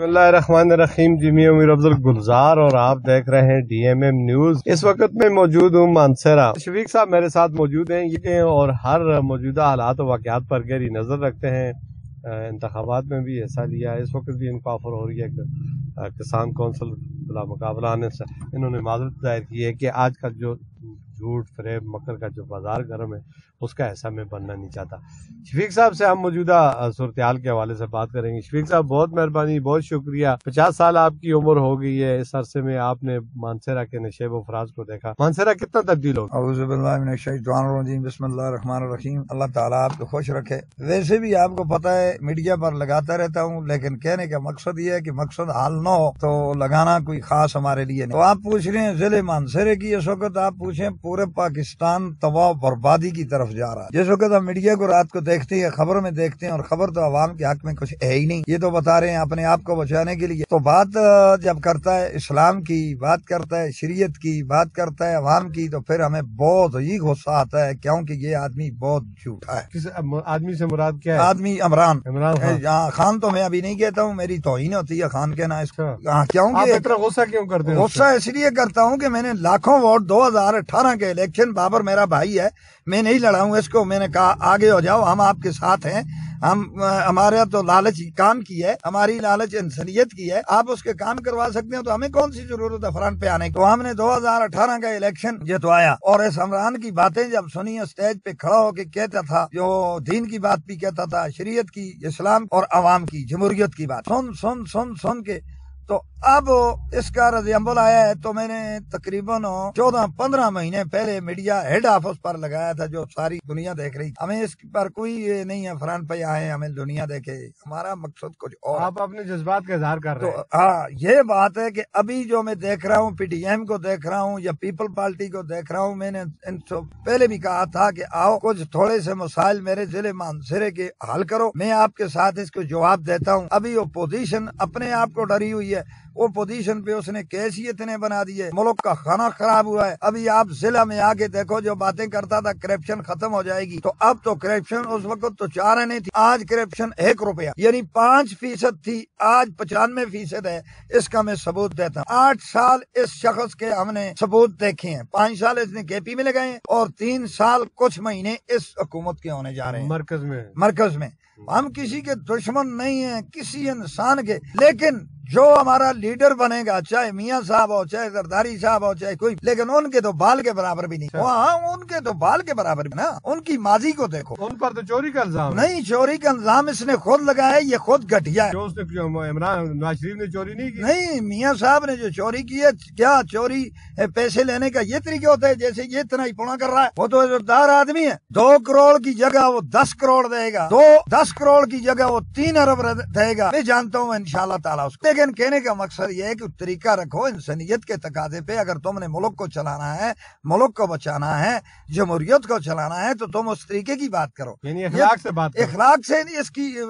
بسم اللہ الرحمن الرحیم، جی میں امیر عبد الگلزار اور آپ دیکھ رہے ہیں ڈی ایم ایم نیوز۔ اس وقت میں موجود ہوں مانسہرہ۔ شفیق صاحب میرے ساتھ موجود ہیں یہ اور ہر موجودہ حالات و واقعات پر گہری نظر رکھتے ہیں۔ انتخابات میں بھی حصہ لیا، اس وقت بھی ان کو آفر ہو رہی ہے کہ کسان کونسل بلا مقابلہ آنے سے انہوں نے معذرت ظاہر کی ہے کہ آج کا جو جھوٹ فریب مکر کا جو بازار گرم ہے اس کا ایسا میں بننا نہیں چاہتا۔ شفیق صاحب سے ہم موجودہ صورتحال کے حوالے سے بات کریں گے۔ شفیق صاحب بہت مہربانی، بہت شکریہ۔ 50 سال آپ کی عمر ہو گئی ہے، اس عرصے میں آپ نے مانسہرہ کے نشیب و فراز کو دیکھا، مانسہرہ کتنا تبدیل ہو گیا؟ اعوذ باللہ من الشیطان الرجیم، بسم اللہ الرحمن الرحیم۔ اللہ تعالیٰ آپ کو خوش رکھے۔ ویسے بھی آپ کو پتہ ہے میڈیا پر لگاتا رہتا ہوں، لیکن کہنے کا مقصد یہ ہے کہ مقصد حال نہ ہو تو لگانا کوئی خاص ہمارے لیے نہیں۔ تو آپ پوچھ رہے ہیں ضلع مانسہرہ کی، اس وقت آپ پوچھیں پورے پاکستان تباہ و بربادی کی طرف جا رہا ہے۔ جس وقت ہم میڈیا کو رات کو دیکھتے ہیں، خبر میں دیکھتے ہیں، اور خبر تو عوام کے حق میں کچھ ہے ہی نہیں، یہ تو بتا رہے ہیں اپنے آپ کو بچانے کے لیے۔ تو بات جب کرتا ہے اسلام کی، بات کرتا ہے شریعت کی، بات کرتا ہے عوام کی، تو پھر ہمیں بہت ہی غصہ آتا ہے، کیونکہ یہ آدمی بہت جھوٹا ہے۔ کس آدمی سے مراد کیا ہے؟ آدمی عمران خان تو میں ابھی نہیں کہتا ہوں، میری توہین ہوتی ہے خان کہنا اس کو۔ آپ کیونکہ اتنا غصہ کیوں کرتے ہیں؟ غصہ اس لیے کرتا ہوں کہ میں نے لاکھوں ووٹ 2018 کے الیکشن، بابر میرا بھائی ہے، میں نہیں لڑا ہوں اس کو، میں نے کہا آگے ہو جاؤ، ہم آپ کے ساتھ ہیں، ہمارا تو لالچ کام کی ہے، ہماری لالچ انسانیت کی ہے، آپ اس کے کام کروا سکتے ہیں تو ہمیں کون سی ضرورت ہے فرنٹ پہ آنے کی۔ تو ہم نے 2018 کا الیکشن جتوایا، اور اس عمران کی باتیں جب سنی، اسٹیج پہ کھڑا ہو کے کہتا تھا، جو دین کی بات بھی کہتا تھا، شریعت کی، اسلام اور عوام کی، جمہوریت کی بات سن کے، تو اب اس کا رد عمل آیا ہے۔ تو میں نے تقریباً 14-15 مہینے پہلے میڈیا ہیڈ آفس پر لگایا تھا، جو ساری دنیا دیکھ رہی۔ ہمیں اس پر کوئی نہیں ہے فرنٹ پہ آئے ہمیں دنیا دیکھے، ہمارا مقصد کچھ اور۔ آپ اپنے جذبات کا اظہار کر رہے ہیں۔ ہاں، یہ بات ہے کہ ابھی جو میں دیکھ رہا ہوں، پی ٹی ایم کو دیکھ رہا ہوں یا پیپل پارٹی کو دیکھ رہا ہوں، میں نے ان سے پہلے بھی کہا تھا کہ آؤ کچھ تھوڑے سے مسائل میرے ضلع مانسہرہ کے حل کرو، میں آپ کے ساتھ اس کو جواب دیتا ہوں۔ ابھی اپوزیشن اپنے آپ کو ڈری ہوئی ہے، وہ پوزیشن پہ اس نے کیس ہی اتنے بنا دیے، ملک کا کھانا خراب ہوا ہے۔ ابھی آپ ضلع میں آ کے دیکھو، جو باتیں کرتا تھا کرپشن ختم ہو جائے گی، تو اب تو کرپشن اس وقت تو 4 آنے تھی، آج کرپشن 1 روپیہ، یعنی 5% تھی، آج 95% ہے۔ اس کا میں ثبوت دیتا ہوں۔ 8 سال اس شخص کے ہم نے ثبوت دیکھے ہیں، 5 سال اس نے کے پی میں لگائے ہیں، اور 3 سال کچھ مہینے اس حکومت کے ہونے جا رہے ہیں مرکز میں۔ ہم کسی کے دشمن نہیں ہیں، کسی انسان کے، لیکن جو ہمارا لیڈر بنے گا، چاہے میاں صاحب ہو، چاہے زرداری صاحب ہو، چاہے کوئی، لیکن ان کے تو بال کے برابر بھی نہیں۔ ہاں، ان کے تو بال کے برابر بھی نا، ان کی ماضی کو دیکھو، ان پر تو چوری کا الزام نہیں، چوری کا الزام اس نے خود لگایا ہے، یہ خود گھٹیا ہے۔ عمران نواز شریف نے چوری نہیں کی؟ نہیں، میاں صاحب نے جو چوری کی ہے، کیا چوری پیسے لینے کا یہ طریقہ ہوتا ہے جیسے یہ اتنا ہی پونا کر رہا ہے؟ وہ تو عزتدار آدمی ہے، 2 کروڑ کی جگہ وہ 10 کروڑ دے گا، 10 کروڑ کی جگہ وہ 3 ارب دے گا، میں جانتا ہوں انشاءاللہ تعالیٰ اس کو۔ لیکن کہنے کا مقصد یہ ہے کہ طریقہ رکھو انسانیت کے تقاضے پہ، اگر تم نے ملک کو چلانا ہے، ملک کو بچانا ہے، جمہوریت کو چلانا ہے، تو تم اس طریقے کی بات کرو، یعنی اخلاق سے بات کرو۔ اخلاق سے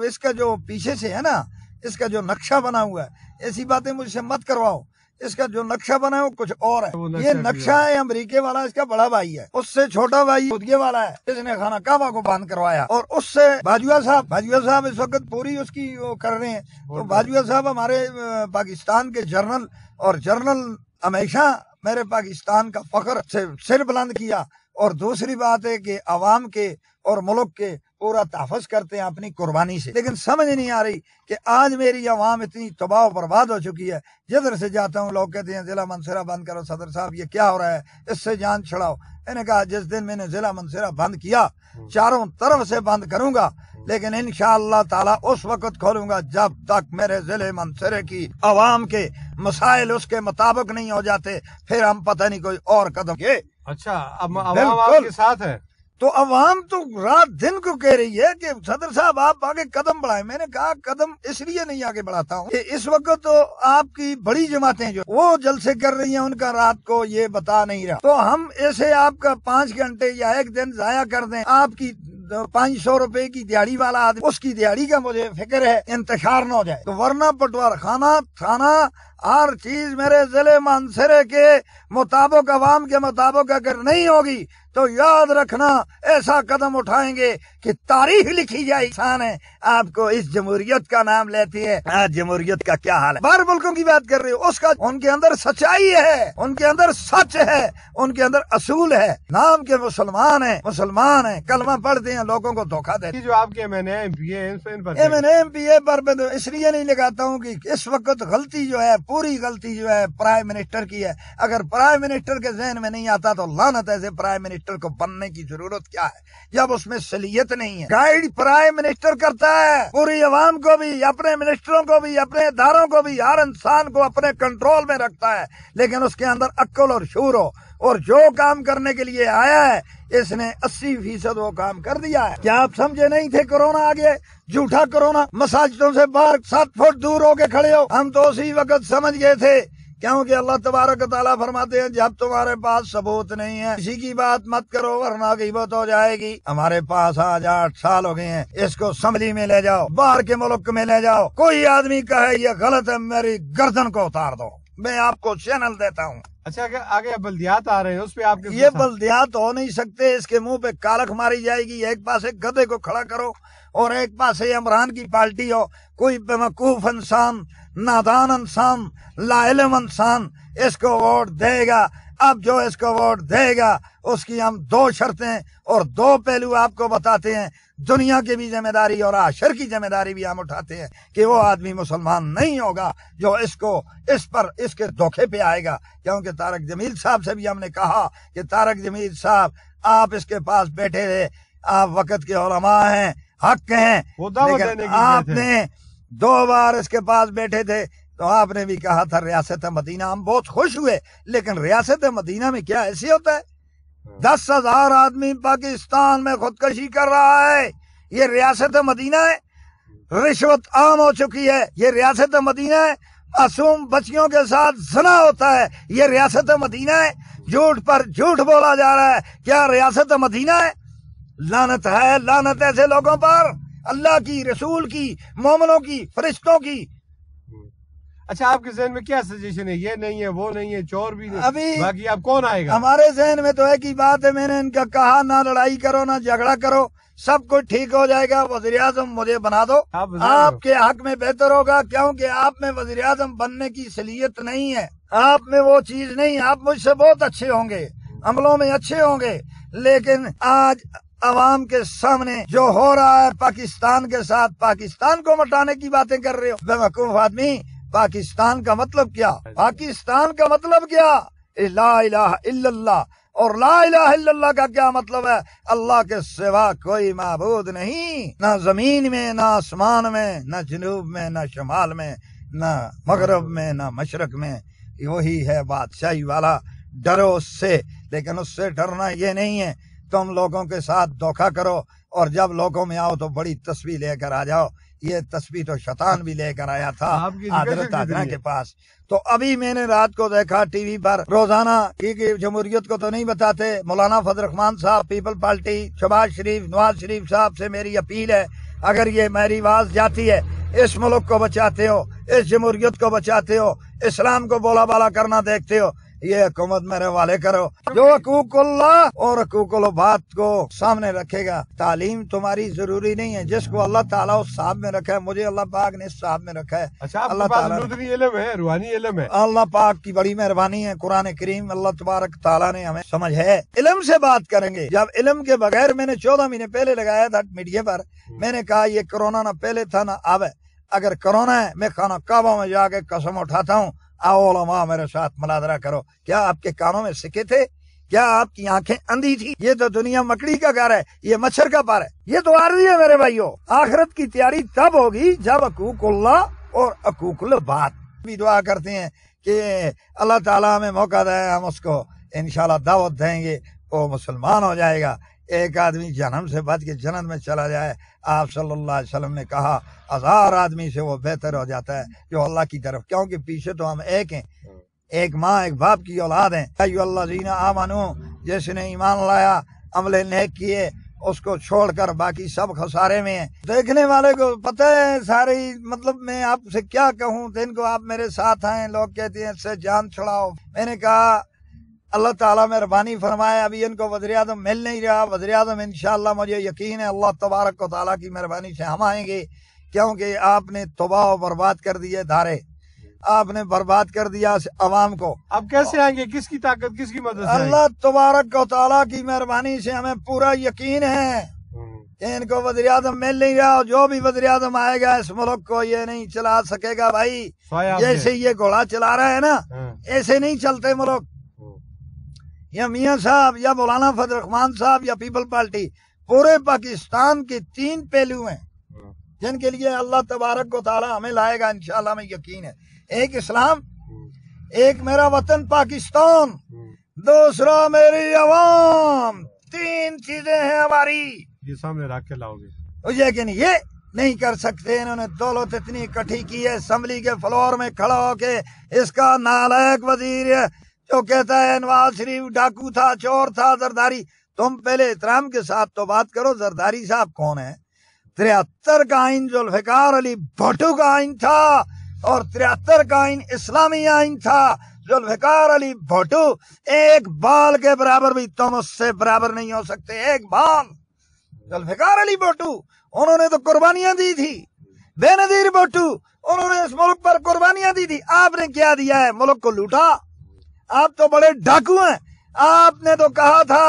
اس کا جو پیچھے سے ہے نا، اس کا جو نقشہ بنا ہوا ہے، ایسی باتیں مجھ سے مت کرواؤ۔ اس کا جو نقشہ بنا ہے وہ کچھ اور ہے، یہ نقشہ ہے امریکہ والا، اس کا بڑا بھائی ہے، اس سے چھوٹا بھائی سعودیہ والا ہے، اس نے خانہ کعبہ کو بند کروایا، اور اس سے باجوہ صاحب اس وقت پوری اس کی وہ کر رہے ہیں۔ تو باجوہ صاحب ہمارے پاکستان کے جنرل، اور جنرل ہمیشہ میرے پاکستان کا فخر سے سر بلند کیا، اور دوسری بات ہے کہ عوام کے اور ملک کے پورا تحفظ کرتے ہیں اپنی قربانی سے۔ لیکن سمجھ نہیں آ رہی کہ آج میری عوام اتنی تباہ و برباد ہو چکی ہے، جدھر سے جاتا ہوں لوگ کہتے ہیں ضلع مانسہرہ بند کرو، صدر صاحب یہ کیا ہو رہا ہے، اس سے جان چھڑاؤ۔ میں نے کہا جس دن میں نے ضلع مانسہرہ بند کیا، چاروں طرف سے بند کروں گا، لیکن انشاءاللہ تعالیٰ اس وقت کھولوں گا جب تک میرے ضلع مانسہرہ کی عوام کے مسائل اس کے مطابق نہیں ہو جاتے، پھر ہم پتہ نہیں کوئی اور قدم کے۔ اچھا، اب عوام آپ کے ساتھ ہے؟ تو عوام تو رات دن کو کہہ رہی ہے کہ صدر صاحب آپ آگے قدم بڑھائیں۔ میں نے کہا قدم اس لیے نہیں آگے بڑھاتا ہوں کہ اس وقت تو آپ کی بڑی جماعتیں جو وہ جلسے کر رہی ہیں، ان کا رات کو یہ بتا نہیں رہا، تو ہم ایسے آپ کا 5 گھنٹے یا 1 دن ضائع کر دیں۔ آپ کی 500 روپے کی دیہڑی والا آدمی، اس کی دیہڑی کا مجھے فکر ہے انتشار نہ ہو جائے، تو ورنہ پٹوار خانہ ہر چیز میرے ضلع منصرے کے مطابق، عوام کے مطابق اگر نہیں ہوگی تو یاد رکھنا ایسا قدم اٹھائیں گے کہ تاریخ لکھی جائے۔ انسان ہے آپ کو اس جمہوریت کا نام لیتی ہے، آج جمہوریت کا کیا حال ہے؟ باہر ملکوں کی بات کر رہی ہو، اس کا ان کے اندر سچائی ہے، ان کے اندر سچ ہے، ان کے اندر اصول ہے، نام کے مسلمان ہیں، کلمہ پڑھتے ہیں، لوگوں کو دھوکہ دیتے ہیں۔ جو آپ کے ایم پی اے پر میں اس لیے نہیں لگاتا ہوں کہ اس وقت غلطی جو ہے، پوری غلطی جو ہے پرائم منسٹر کی ہے۔ اگر پرائم منسٹر کے ذہن میں نہیں آتا تو لعنت ایسے پرائم منسٹر کو بننے کی ضرورت کیا ہے جب اس میں صلاحیت نہیں ہے۔ گائیڈ پرائم منسٹر کرتا ہے، پوری عوام کو بھی، اپنے منسٹروں کو بھی، اپنے اداروں کو بھی، ہر انسان کو اپنے کنٹرول میں رکھتا ہے، لیکن اس کے اندر عقل اور شعور ہو، اور جو کام کرنے کے لیے آیا ہے اس نے 80% وہ کام کر دیا ہے۔ کیا آپ سمجھے نہیں تھے کورونا آگے؟ جھوٹا کورونا، مساجدوں سے باہر 7 فٹ دور ہو کے کھڑے ہو، ہم تو اسی وقت سمجھ گئے تھے، کیونکہ اللہ تبارک و تعالیٰ فرماتے ہیں جب تمہارے پاس ثبوت نہیں ہے کسی کی بات مت کرو ورنہ غیبت ہو جائے گی۔ ہمارے پاس آج 8 سال ہو گئے ہیں، اس کو اسمبلی میں لے جاؤ، باہر کے ملک میں لے جاؤ، کوئی آدمی کہے یہ غلط ہے میری گردن کو اتار دو، میں آپ کو چینل دیتا ہوں۔ اچھا آگے بلدیات آ رہے ہیں، اس پہ آپ یہ بلدیات ہو نہیں سکتے، اس کے منہ پہ کالک ماری جائے گی۔ ایک پاسے گدھے کو کھڑا کرو اور ایک پاسے عمران کی پارٹی ہو، کوئی بیوقوف انسان، نادان انسان، لا علم انسان اس کو ووٹ دے گا۔ اب جو اس کو ووٹ دے گا اس کی ہم 2 شرطیں اور 2 پہلو آپ کو بتاتے ہیں، دنیا کی بھی ذمہ داری اور عاشر کی ذمہ داری بھی ہم اٹھاتے ہیں کہ وہ آدمی مسلمان نہیں ہوگا جو اس کے دھوکے پہ آئے گا۔ کیونکہ طارق جمیل صاحب سے بھی ہم نے کہا کہ طارق جمیل صاحب آپ اس کے پاس بیٹھے تھے، آپ وقت کے علماء ہیں، حق ہیں، لیکن آپ نے 2 بار اس کے پاس بیٹھے تھے تو آپ نے بھی کہا تھا ریاست مدینہ، ہم بہت خوش ہوئے، لیکن ریاست مدینہ میں کیا ایسے ہوتا ہے؟ 10,000 آدمی پاکستان میں خودکشی کر رہا ہے، یہ ریاست مدینہ ہے؟ رشوت عام ہو چکی ہے، یہ ریاست مدینہ ہے؟ معصوم بچیوں کے ساتھ زنا ہوتا ہے، یہ ریاست مدینہ ہے؟ جھوٹ پر جھوٹ بولا جا رہا ہے، کیا ریاست مدینہ ہے؟ لعنت ہے، لعنت ایسے لوگوں پر، اللہ کی، رسول کی، مومنوں کی، فرشتوں کی۔ اچھا آپ کے ذہن میں کیا سجیشن ہے؟ یہ نہیں ہے، وہ نہیں ہے، چور بھی نہیں، ابھی باقی اب کون آئے گا؟ ہمارے ذہن میں تو ایک ہی بات ہے، میں نے ان کا کہا نہ لڑائی کرو نہ جھگڑا کرو، سب کچھ ٹھیک ہو جائے گا، وزیر اعظم مجھے بنا دو، آپ کے حق میں بہتر ہوگا، کیونکہ آپ میں وزیر اعظم بننے کی صلاحیت نہیں ہے، آپ میں وہ چیز نہیں، آپ مجھ سے بہت اچھے ہوں گے، عملوں میں اچھے ہوں گے، لیکن آج عوام کے سامنے جو ہو رہا ہے پاکستان کے ساتھ، پاکستان کو مٹانے کی باتیں کر رہے ہو، بیوقوف آدمی۔ پاکستان کا مطلب کیا؟ پاکستان کا مطلب کیا؟ لا الہ الا اللہ، اور لا الہ الا اللہ کا کیا مطلب ہے؟ اللہ کے سوا کوئی معبود نہیں، نہ زمین میں، نہ آسمان میں، نہ جنوب میں، نہ شمال میں، نہ مغرب میں، نہ مشرق میں، وہی ہے بادشاہی والا، ڈرو اس سے، لیکن اس سے ڈرنا یہ نہیں ہے تم لوگوں کے ساتھ دھوکہ کرو اور جب لوگوں میں آؤ تو بڑی تسبیح لے کر آ جاؤ۔ یہ تسبیح تو شیطان بھی لے کر آیا تھا حضرت آدنا کے پاس۔ تو ابھی میں نے رات کو دیکھا ٹی وی پر روزانہ، کیونکہ جمہوریت کو تو نہیں بتاتے، مولانا فضل الرحمان صاحب، پیپل پارٹی، شہباز شریف، نواز شریف صاحب سے میری اپیل ہے، اگر یہ میری آواز جاتی ہے، اس ملک کو بچاتے ہو، اس جمہوریت کو بچاتے ہو، اسلام کو بولا بالا کرنا دیکھتے ہو، یہ حکومت میرے والے کرو، جو حقوق اللہ اور حقوق العباد کو سامنے رکھے گا۔ تعلیم تمہاری ضروری نہیں ہے، جس کو اللہ تعالیٰ اس صاحب میں رکھا ہے، مجھے اللہ پاک نے اس صاحب میں رکھا ہے۔ اچھا اللہ تعالیٰ علم ہے، روحانی علم ہے، اللہ پاک کی بڑی مہربانی ہے، قرآن کریم اللہ تبارک تعالیٰ نے ہمیں سمجھ ہے۔ علم سے بات کریں گے، جب علم کے بغیر میں نے 14 مہینے پہلے لگایا تھا میڈیا پر، میں نے کہا یہ کرونا نہ پہلے تھا نہ اب ہے، اگر کرونا ہے میں خانہ کعبہ میں جا کے قسم اٹھاتا ہوں، آؤ علماء میرے ساتھ مناظرہ کرو، کیا آپ کے کانوں میں سکے تھے؟ کیا آپ کی آنکھیں اندھی تھی؟ یہ تو دنیا مکڑی کا گھر ہے، یہ مچھر کا پار ہے، یہ تو عارضی ہے میرے بھائیو۔ آخرت کی تیاری تب ہوگی جب حقوق اللہ اور حقوق العباد بھی دعا کرتے ہیں کہ اللہ تعالیٰ ہمیں موقع دے، ہم اس کو انشاءاللہ دعوت دیں گے، وہ مسلمان ہو جائے گا۔ ایک آدمی جہنم سے بچ کے جنت میں چلا جائے، آپ صلی اللہ علیہ وسلم نے کہا 1000 آدمی سے وہ بہتر ہو جاتا ہے جو اللہ کی طرف، کیونکہ پیچھے تو ہم ایک ہیں، ایک ماں ایک باپ کی اولاد ہیں۔ ایھا الذین آمنو، جس نے ایمان لایا، عمل نیک کیے اس کو چھوڑ کر باقی سب خسارے میں ہیں۔ دیکھنے والے کو پتہ ہے ساری، مطلب میں آپ سے کیا کہوں، دن کو آپ میرے ساتھ آئے، لوگ کہتے ہیں اس سے جان چھڑاؤ۔ میں نے کہا اللہ تعالیٰ مہربانی فرمائے، ابھی ان کو وزیر اعظم مل نہیں رہا۔ وزیر اعظم انشاءاللہ مجھے یقین ہے اللہ تبارک و تعالیٰ کی مہربانی سے ہم آئیں گے، کیونکہ آپ نے تباہ و برباد کر دیے دھارے، آپ نے برباد کر دیا عوام کو۔ اب کیسے آئیں گے؟ کس کی طاقت، کس کی مدد سے؟ اللہ تبارک و تعالیٰ کی مہربانی سے ہمیں پورا یقین ہے کہ ان کو وزیر اعظم مل نہیں رہا، اور جو بھی وزیر اعظم آئے گا اس ملک کو یہ نہیں چلا سکے گا بھائی۔ جیسے یہ گھوڑا چلا رہا ہے نا، ایسے نہیں چلتے ملک۔ یا میاں صاحب یا مولانا فضل الرحمان صاحب یا پیپل پارٹی، پورے پاکستان کے 3 پہلو ہیں جن کے لیے اللہ تبارک و تعالیٰ ہمیں لائے گا انشاءاللہ، میں یقین ہے۔ ایک اسلام، ایک میرا وطن پاکستان، دوسرا میری عوام، 3 چیزیں ہیں ہماری۔ یہ سامنے رکھ کے لاؤ گے؟ لیکن یہ نہیں کر سکتے، انہوں نے دولت اتنی اکٹھی کی ہے، اسمبلی کے فلور میں کھڑا ہو کے اس کا نالائق وزیر جو کہتا ہے نواز شریف ڈاکو تھا، چور تھا، زرداری۔ تم پہلے احترام کے ساتھ تو بات کرو، زرداری صاحب کون ہے؟ 73 کا آئین ذوالفقار علی بھٹو کا آئین تھا، اور 73 کا آئین اسلامی آئین تھا۔ ذوالفقار علی بھٹو ایک بال کے برابر بھی تم اس سے برابر نہیں ہو سکتے، ایک بال۔ ذوالفقار علی بھٹو انہوں نے تو قربانیاں دی تھی، بے نظیر بھٹو انہوں نے اس ملک پر قربانیاں دی تھی۔ آپ نے کیا دیا ہے؟ ملک کو لوٹا۔ آپ تو بڑے ڈاکو ہیں، آپ نے تو کہا تھا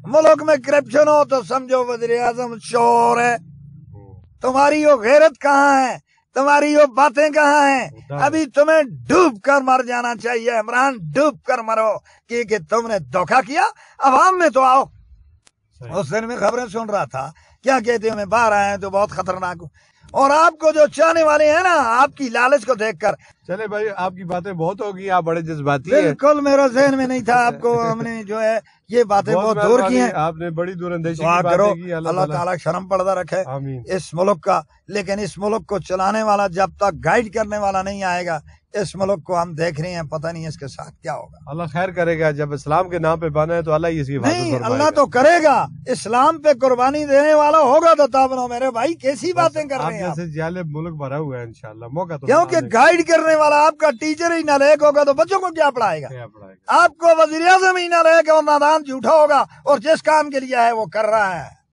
ملک میں کرپشن ہو تو سمجھو وزیر اعظم چور ہے۔ تمہاری وہ غیرت کہاں ہے؟ تمہاری وہ باتیں کہاں ہیں؟ ابھی تمہیں ڈوب کر مر جانا چاہیے عمران، ڈوب کر مرو، کیونکہ تم نے دھوکہ کیا۔ عوام میں تو آؤ۔ اس دن میں خبریں سن رہا تھا، کیا کہتے ہیں میں باہر آیا ہوں تو بہت خطرناک ہوں، اور آپ کو جو چاہنے والے ہیں نا آپ کی لالچ کو دیکھ کر۔ چلے بھائی آپ کی باتیں بہت ہوگی، آپ بڑے جذباتی ہیں۔ بالکل میرا ذہن میں نہیں تھا، آپ کو ہم نے جو ہے یہ باتیں بہت دور کی ہیں۔ آپ نے بڑی دور اندیشی دعا کی کرو باتیں کی، اللہ تعالیٰ شرم پردہ رکھے آمین۔ اس ملک کا، لیکن اس ملک کو چلانے والا جب تک گائیڈ کرنے والا نہیں آئے گا، اس ملک کو ہم دیکھ رہے ہیں، پتہ نہیں اس کے ساتھ کیا ہوگا۔ اللہ خیر کرے گا، جب اسلام کے نام پہ بنا ہے تو اللہ ہی اس کی حفاظت نہیں، فرمائے اللہ گا۔ تو کرے گا، اسلام پہ قربانی دینے والا ہوگا تو تب نو میرے بھائی کیسی باتیں کر رہے ہیں آپ؟ جیسے جالب ملک بھرا ہوا ہے انشاءاللہ، موقع تو کیونکہ گائیڈ کرنے والا آپ کا ٹیچر ہی نالائق ہوگا تو بچوں کو کیا پڑھائے گا؟ کیا پڑھائے گا؟ آپ کو وزیر اعظم ہی نالائق اور نادان جھوٹا ہوگا، اور جس کام کے لیے ہے وہ کر رہا ہے۔